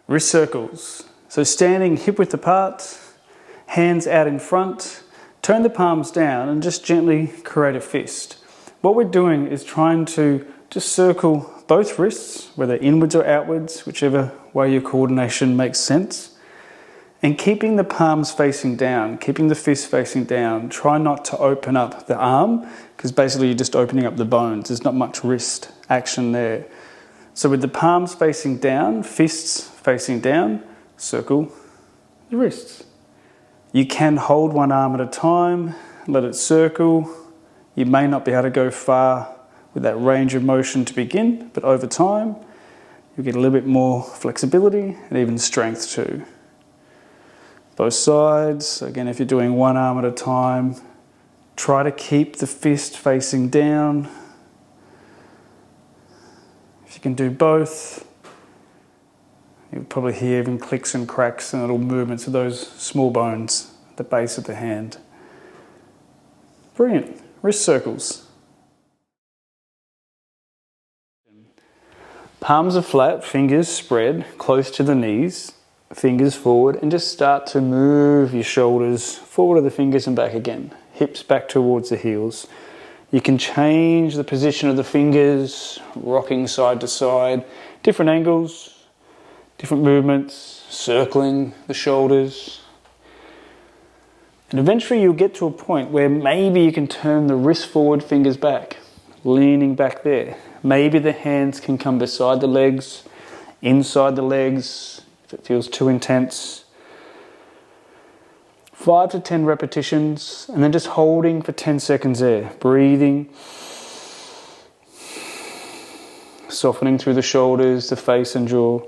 Wrist circles. So standing hip width apart, hands out in front, turn the palms down and just gently create a fist. What we're doing is trying to just circle both wrists, whether inwards or outwards, whichever way your coordination makes sense, and keeping the palms facing down, keeping the fist facing down. Try not to open up the arm, because basically you're just opening up the bones. There's not much wrist action there. So with the palms facing down, fists facing down, circle the wrists. You can hold one arm at a time, let it circle. You may not be able to go far with that range of motion to begin, but over time, you'll get a little bit more flexibility and even strength too. Both sides, again, if you're doing one arm at a time, try to keep the fist facing down. If you can do both, you'll probably hear even clicks and cracks and little movements of those small bones at the base of the hand. Brilliant. Wrist circles. Palms are flat, fingers spread close to the knees, fingers forward, and just start to move your shoulders forward of the fingers and back again. Hips back towards the heels. You can change the position of the fingers, rocking side to side, different angles, different movements, circling the shoulders. And eventually you'll get to a point where maybe you can turn the wrist forward, fingers back, leaning back there. Maybe the hands can come beside the legs, inside the legs, if it feels too intense. 5 to 10 repetitions, and then just holding for 10 seconds there. Breathing. Softening through the shoulders, the face and jaw.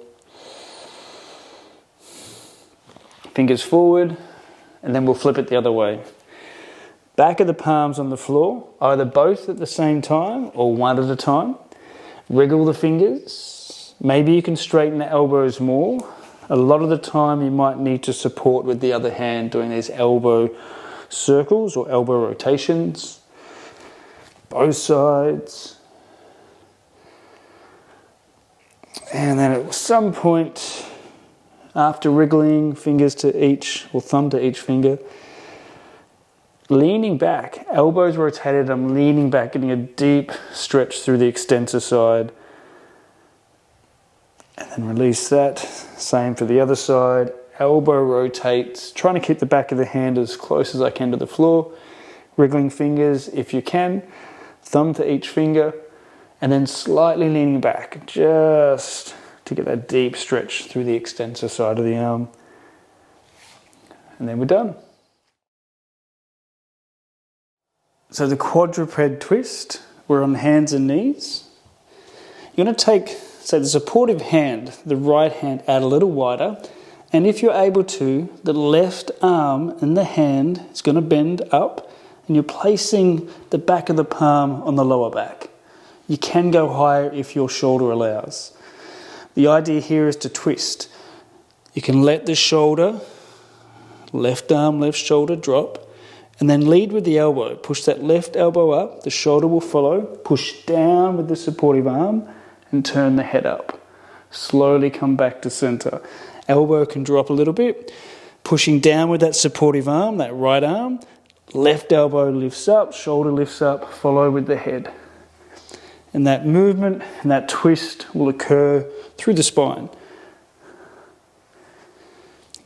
Fingers forward, and then we'll flip it the other way. Back of the palms on the floor, either both at the same time or one at a time. Wriggle the fingers. Maybe you can straighten the elbows more. A lot of the time you might need to support with the other hand doing these elbow circles or elbow rotations. Both sides. And then at some point, after wriggling fingers to each, or thumb to each finger, leaning back, elbows rotated, I'm leaning back, getting a deep stretch through the extensor side. And then release that. Same for the other side. Elbow rotates, trying to keep the back of the hand as close as I can to the floor. Wriggling fingers if you can, thumb to each finger, and then slightly leaning back, just to get that deep stretch through the extensor side of the arm. And then we're done. So the quadruped twist, we're on hands and knees. You're going to take, say, the supportive hand, the right hand out a little wider, and if you're able to, the left arm and the hand is going to bend up, and you're placing the back of the palm on the lower back. You can go higher if your shoulder allows. The idea here is to twist. You can let the shoulder, left arm, left shoulder drop, and then lead with the elbow. Push that left elbow up, the shoulder will follow. Push down with the supportive arm and turn the head up. Slowly come back to center. Elbow can drop a little bit. Pushing down with that supportive arm, that right arm. Left elbow lifts up, shoulder lifts up, follow with the head. And that movement and that twist will occur through the spine.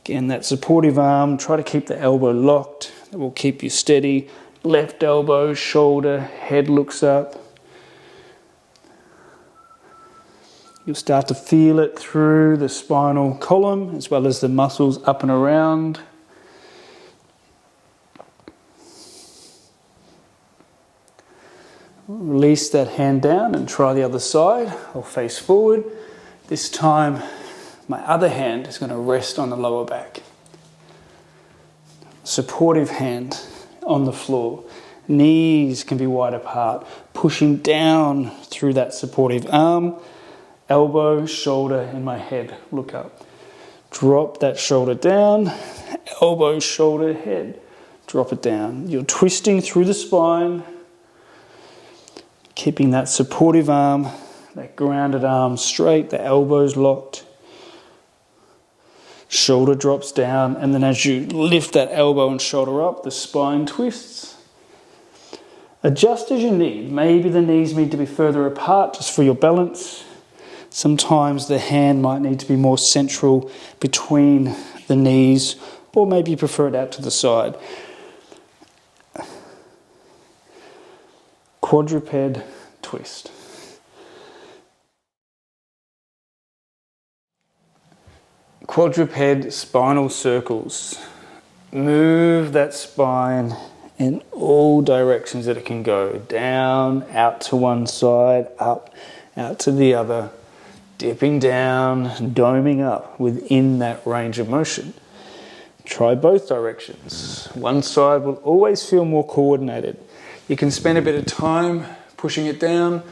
Again, that supportive arm, try to keep the elbow locked. That will keep you steady. Left elbow, shoulder, head looks up. You'll start to feel it through the spinal column as well as the muscles up and around. Release that hand down and try the other side. I'll face forward. This time my other hand is going to rest on the lower back. Supportive hand on the floor. Knees can be wide apart. Pushing down through that supportive arm. Elbow, shoulder, and my head look up. Drop that shoulder down. Elbow, shoulder, head. Drop it down. You're twisting through the spine. Keeping that supportive arm, that grounded arm straight, the elbows locked. shoulder drops down, and then as you lift that elbow and shoulder up, the spine twists. Adjust as you need. Maybe the knees need to be further apart just for your balance. Sometimes the hand might need to be more central between the knees, or maybe you prefer it out to the side. Quadruped twist. Quadruped spinal circles. Move that spine in all directions that it can go. Down, out to one side, up, out to the other. Dipping down, doming up within that range of motion. Try both directions. One side will always feel more coordinated. You can spend a bit of time pushing it down,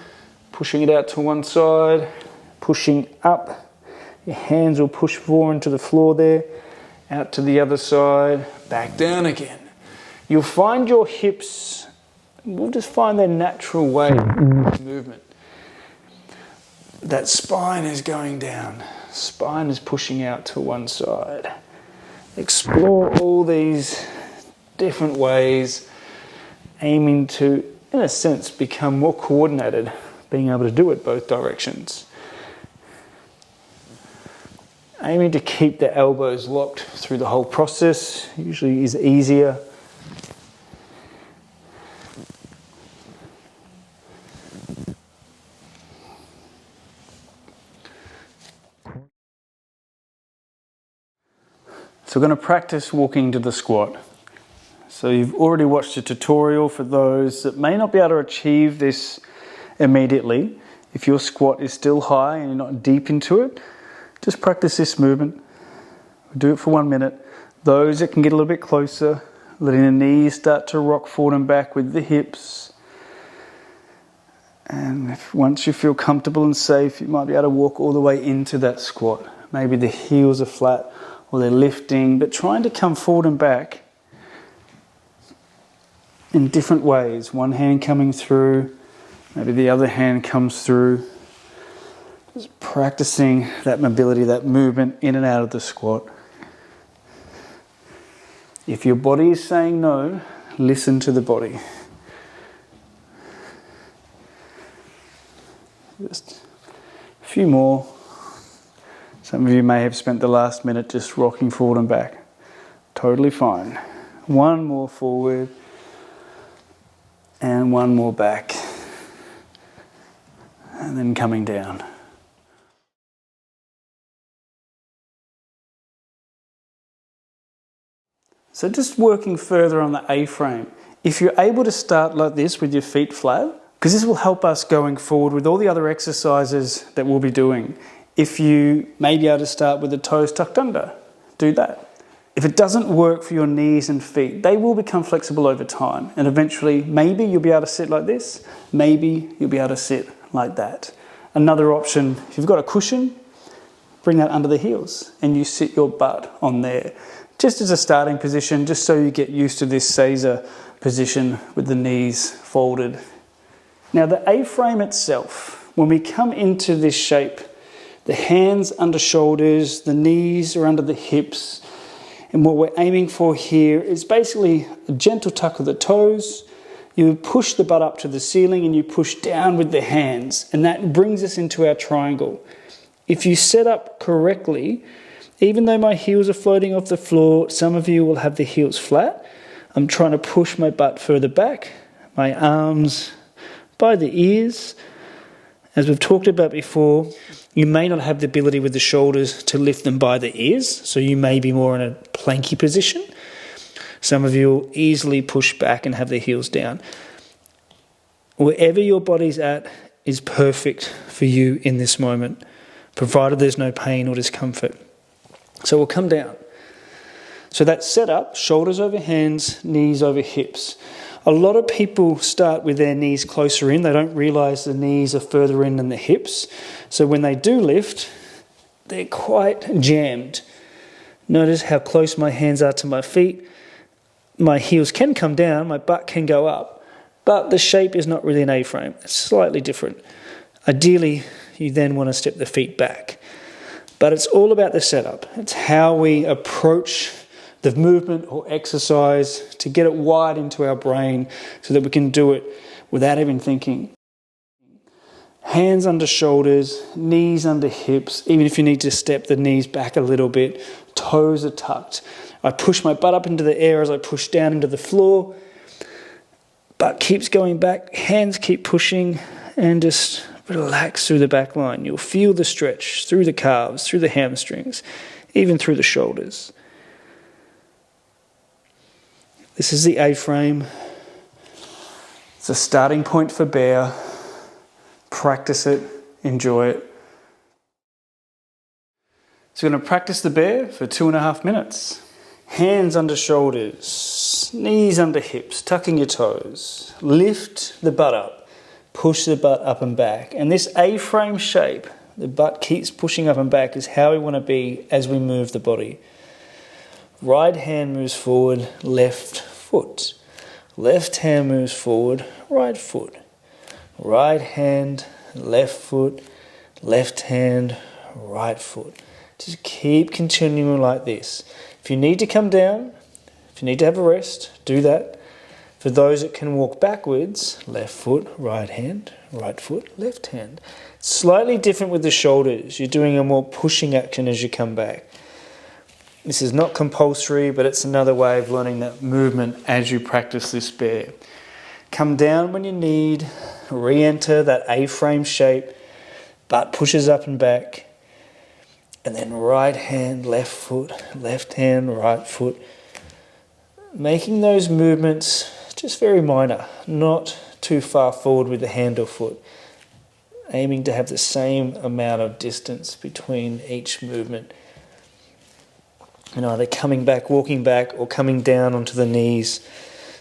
pushing it out to one side, pushing up. Your hands will push forward into the floor there, out to the other side, back down again. You'll find your hips will just find their natural way in this movement. That spine is going down. Spine is pushing out to one side. Explore all these different ways, aiming to, in a sense, become more coordinated, being able to do it both directions. Aiming to keep the elbows locked through the whole process usually is easier. So we're going to practice walking to the squat. So you've already watched a tutorial for those that may not be able to achieve this immediately. If your squat is still high and you're not deep into it, just practice this movement. Do it for 1 minute. Those that can get a little bit closer, letting the knees start to rock forward and back with the hips. And once you feel comfortable and safe, you might be able to walk all the way into that squat. Maybe the heels are flat or they're lifting, but trying to come forward and back in different ways. One hand coming through, maybe the other hand comes through. Just practicing that mobility, that movement in and out of the squat. If your body is saying no, listen to the body. Just a few more. Some of you may have spent the last minute just rocking forward and back. Totally fine. One more forward and one more back. And then coming down. So just working further on the A-frame. If you're able to start like this with your feet flat, because this will help us going forward with all the other exercises that we'll be doing. If you may be able to start with the toes tucked under, do that. If it doesn't work for your knees and feet, they will become flexible over time. And eventually, maybe you'll be able to sit like this. Maybe you'll be able to sit like that. Another option, if you've got a cushion, bring that under the heels and you sit your butt on there. Just as a starting position, just so you get used to this Caesar position with the knees folded. Now the A-frame itself, when we come into this shape, the hands under shoulders, the knees are under the hips, and what we're aiming for here is basically a gentle tuck of the toes. You push the butt up to the ceiling and you push down with the hands, and that brings us into our triangle. If you set up correctly, even though my heels are floating off the floor, some of you will have the heels flat. I'm trying to push my butt further back, my arms by the ears. As we've talked about before, you may not have the ability with the shoulders to lift them by the ears, so you may be more in a planky position. Some of you will easily push back and have the heels down. Wherever your body's at is perfect for you in this moment, provided there's no pain or discomfort. So we'll come down. So that's set up, shoulders over hands, knees over hips. A lot of people start with their knees closer in. They don't realise the knees are further in than the hips. So when they do lift, they're quite jammed. Notice how close my hands are to my feet. My heels can come down, my butt can go up, but the shape is not really an A-frame. It's slightly different. Ideally, you then want to step the feet back. But it's all about the setup. It's how we approach the movement or exercise to get it wired into our brain so that we can do it without even thinking. Hands under shoulders, knees under hips. Even if you need to step the knees back a little bit, toes are tucked. I push my butt up into the air as I push down into the floor. Butt keeps going back, hands keep pushing, and just relax through the back line. You'll feel the stretch through the calves, through the hamstrings, even through the shoulders. This is the A-frame. It's a starting point for bear. Practice it, enjoy it. So we're going to practice the bear for 2.5 minutes. Hands under shoulders, knees under hips, tucking your toes. Lift the butt up, push the butt up and back. And this A-frame shape, the butt keeps pushing up and back, is how we want to be as we move the body. Right hand moves forward, left foot. Left hand moves forward, right foot. Right hand, left foot, left hand, right foot. Just keep continuing like this. If you need to come down, if you need to have a rest, do that. For those that can walk backwards, left foot, right foot, left hand. Slightly different with the shoulders. You're doing a more pushing action as you come back. This is not compulsory, but it's another way of learning that movement as you practice this bear. Come down when you need, re-enter that A-frame shape, butt pushes up and back, and then right hand, left foot, left hand, right foot. Making those movements just very minor, not too far forward with the hand or foot. Aiming to have the same amount of distance between each movement. And either coming back, walking back, or coming down onto the knees,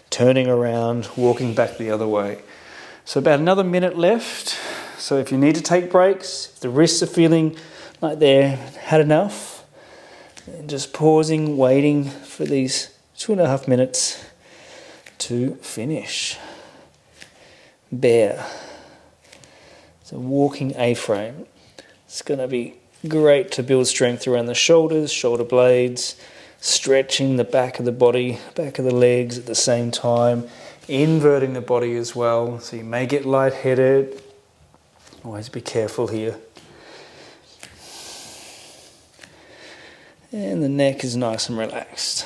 turning around, walking back the other way. So about another minute left. So if you need to take breaks, if the wrists are feeling like they've had enough, and just pausing, waiting for these 2.5 minutes to finish. Bear. It's a walking A-frame. It's going to be great to build strength around the shoulders, shoulder blades, stretching the back of the body, back of the legs at the same time, inverting the body as well. So you may get lightheaded. Always be careful here. And the neck is nice and relaxed.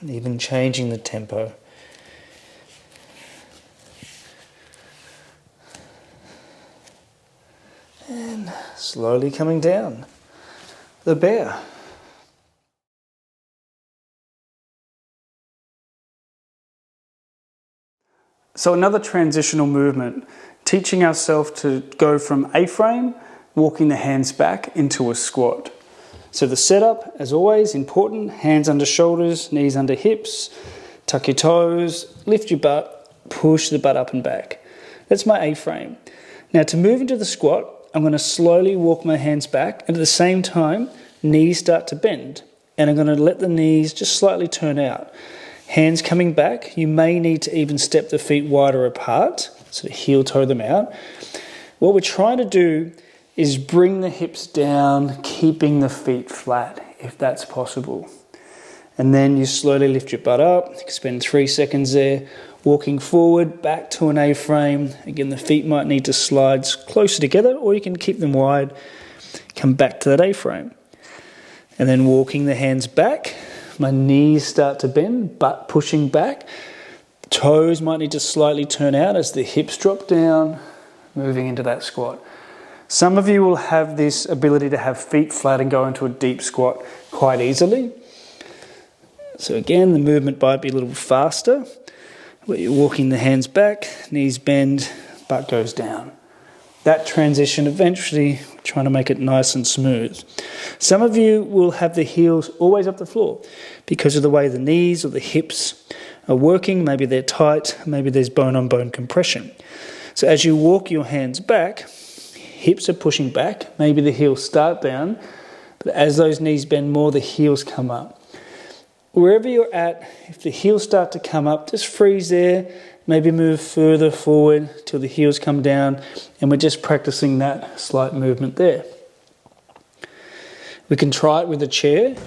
Even changing the tempo. And slowly coming down. The bear. So another transitional movement, teaching ourselves to go from A-frame, walking the hands back into a squat. So the setup, as always, important. Hands under shoulders, knees under hips, tuck your toes, lift your butt, push the butt up and back. That's my A-frame. Now to move into the squat, I'm going to slowly walk my hands back, and at the same time, knees start to bend. And I'm going to let the knees just slightly turn out. Hands coming back. You may need to even step the feet wider apart, so heel toe them out. What we're trying to do is bring the hips down, keeping the feet flat, if that's possible. And then you slowly lift your butt up, spend 3 seconds there, walking forward, back to an A-frame. Again, the feet might need to slide closer together, or you can keep them wide, come back to that A-frame. And then walking the hands back, my knees start to bend, butt pushing back. Toes might need to slightly turn out as the hips drop down, moving into that squat. Some of you will have this ability to have feet flat and go into a deep squat quite easily. So again, the movement might be a little faster, but you're walking the hands back, knees bend, butt goes down. That transition eventually, trying to make it nice and smooth. Some of you will have the heels always up the floor because of the way the knees or the hips are working. Maybe they're tight, maybe there's bone-on-bone compression. So as you walk your hands back, hips are pushing back, maybe the heels start down, but as those knees bend more, the heels come up. Wherever you're at, if the heels start to come up, just freeze there. Maybe move further forward till the heels come down, and we're just practicing that slight movement there. We can try it with a chair.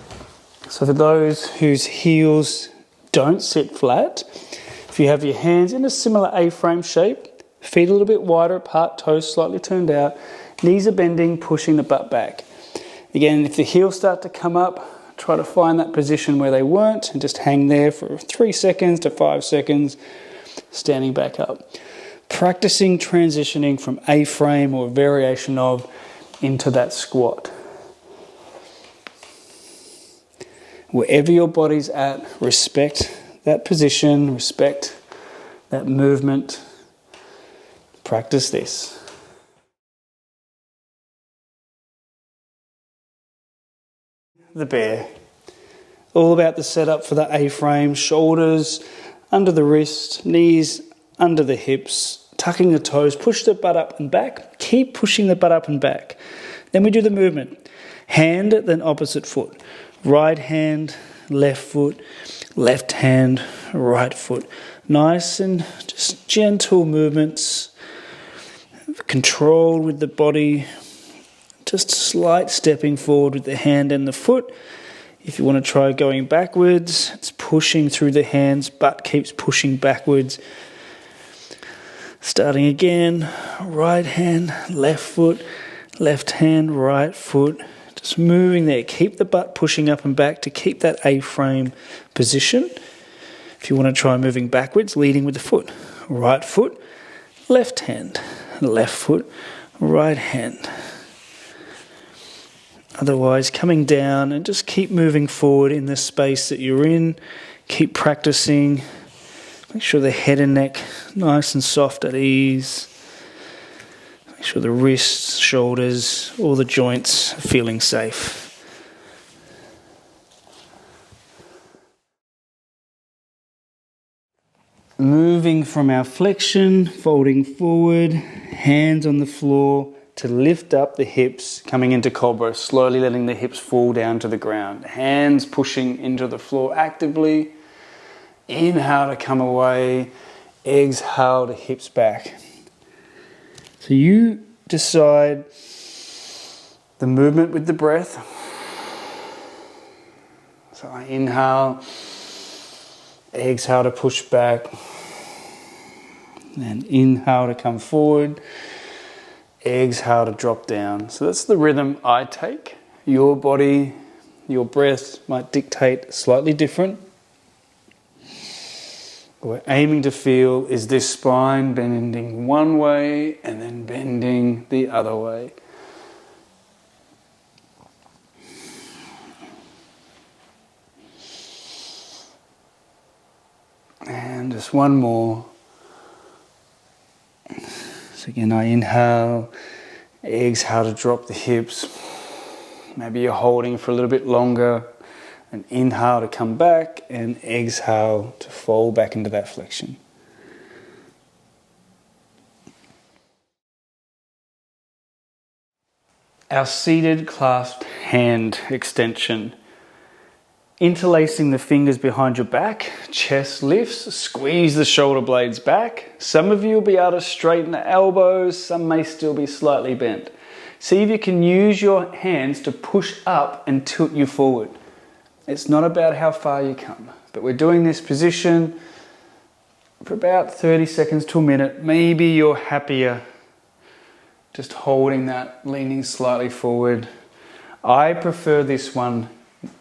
So for those whose heels don't sit flat, if you have your hands in a similar A-frame shape, feet a little bit wider apart, toes slightly turned out, knees are bending, pushing the butt back. Again, if the heels start to come up, try to find that position where they weren't and just hang there for 3 seconds to 5 seconds, standing back up. Practicing transitioning from A-frame or variation of into that squat. Wherever your body's at, respect that position, respect that movement. Practice this. The bear. All about the setup for the A-frame, shoulders under the wrist, knees under the hips, tucking the toes, push the butt up and back, keep pushing the butt up and back. Then we do the movement. Hand, then opposite foot. Right hand, left foot, left hand, right foot. Nice and just gentle movements. Control with the body. Just slight stepping forward with the hand and the foot. If you want to try going backwards, it's pushing through the hands, butt keeps pushing backwards. Starting again, right hand, left foot, left hand, right foot. Just moving there. Keep the butt pushing up and back to keep that A-frame position. If you want to try moving backwards, leading with the foot. Right foot, left hand, left foot, right hand. Otherwise, coming down and just keep moving forward in the space that you're in. Keep practicing. Make sure the head and neck nice and soft at ease. Make sure the wrists, shoulders, all the joints are feeling safe. Moving from our flexion, folding forward, hands on the floor to lift up the hips, coming into cobra, slowly letting the hips fall down to the ground. Hands pushing into the floor actively. Inhale to come away, exhale to hips back. So you decide the movement with the breath. So I inhale, exhale to push back, and inhale to come forward, exhale to drop down. So that's the rhythm I take. Your body, your breath might dictate slightly different. What we're aiming to feel is this spine bending one way and then bending the other way. And just one more. So again, I inhale, exhale to drop the hips. Maybe you're holding for a little bit longer. And inhale to come back and exhale to fall back into that flexion. Our seated clasped hand extension. Interlacing the fingers behind your back, chest lifts, squeeze the shoulder blades back. Some of you will be able to straighten the elbows, some may still be slightly bent. See if you can use your hands to push up and tilt you forward. It's not about how far you come, but we're doing this position for about 30 seconds to a minute. Maybe you're happier just holding that, leaning slightly forward. I prefer this one,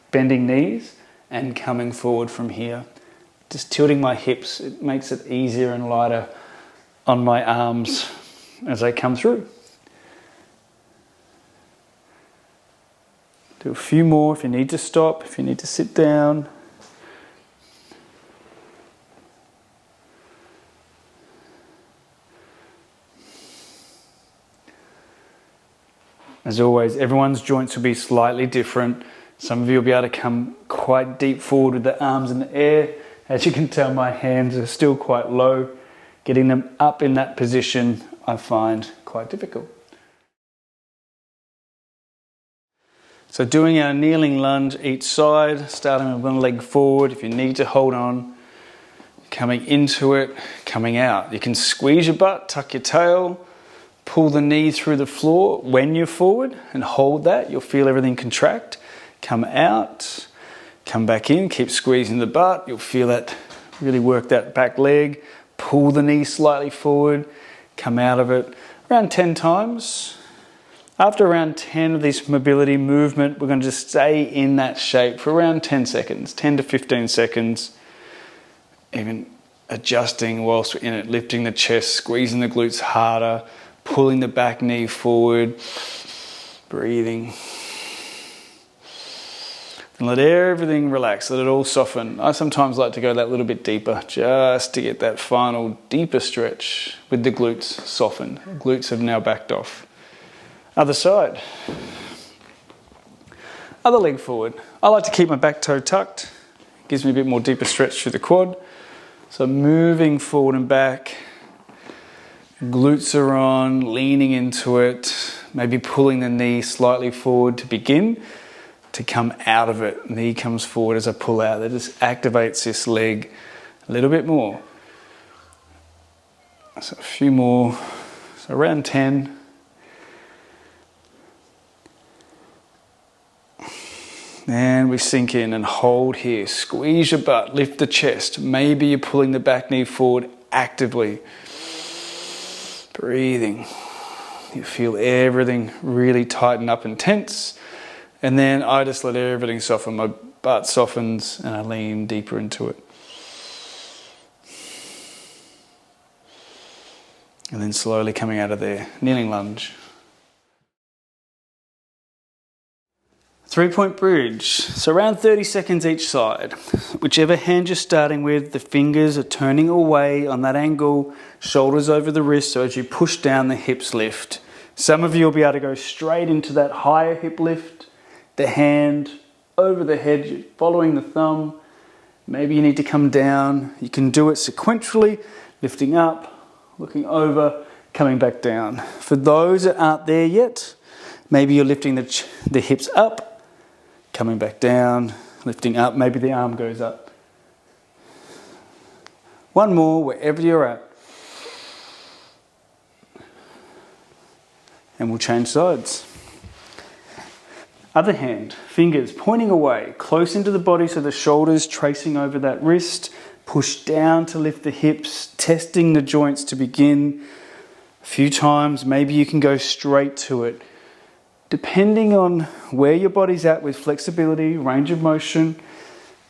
bending knees and coming forward from here. Just tilting my hips, it makes it easier and lighter on my arms as I come through. Do a few more if you need to stop, if you need to sit down. As always, everyone's joints will be slightly different. Some of you will be able to come quite deep forward with the arms in the air. As you can tell, my hands are still quite low. Getting them up in that position, I find quite difficult. So doing our kneeling lunge each side, starting with one leg forward. If you need to hold on, coming into it, coming out. You can squeeze your butt, tuck your tail, pull the knee through the floor when you're forward and hold that. You'll feel everything contract. Come out, come back in, keep squeezing the butt. You'll feel that, really work that back leg. Pull the knee slightly forward, come out of it. Around 10 times. After around 10 of this mobility movement, we're going to just stay in that shape for around 10 seconds, 10 to 15 seconds. Even adjusting whilst we're in it, lifting the chest, squeezing the glutes harder, pulling the back knee forward, breathing. And let everything relax, let it all soften. I sometimes like to go that little bit deeper just to get that final deeper stretch with the glutes softened. Glutes have now backed off. Other side. Other leg forward. I like to keep my back toe tucked. Gives me a bit more deeper stretch through the quad. So moving forward and back. Glutes are on, leaning into it. Maybe pulling the knee slightly forward to begin. To come out of it. Knee comes forward as I pull out. That just activates this leg a little bit more. So a few more. So around 10. And we sink in and hold here. Squeeze your butt, lift the chest. Maybe you're pulling the back knee forward actively. Breathing. You feel everything really tighten up and tense. And then I just let everything soften. My butt softens and I lean deeper into it. And then slowly coming out of there. Kneeling lunge. 3-point bridge, so around 30 seconds each side. Whichever hand you're starting with, the fingers are turning away on that angle, shoulders over the wrist, so as you push down, the hips lift. Some of you will be able to go straight into that higher hip lift, the hand over the head, following the thumb. Maybe you need to come down. You can do it sequentially, lifting up, looking over, coming back down. For those that aren't there yet, maybe you're lifting the hips up, coming back down, lifting up, maybe the arm goes up. One more, wherever you're at. And we'll change sides. Other hand, fingers pointing away, close into the body so the shoulders tracing over that wrist. Push down to lift the hips, testing the joints to begin. A few times, maybe you can go straight to it. Depending on where your body's at with flexibility, range of motion,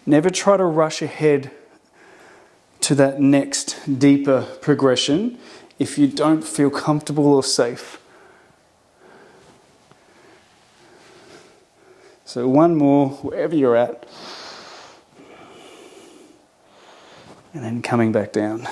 never try to rush ahead to that next deeper progression if you don't feel comfortable or safe. So one more, wherever you're at. And then coming back down.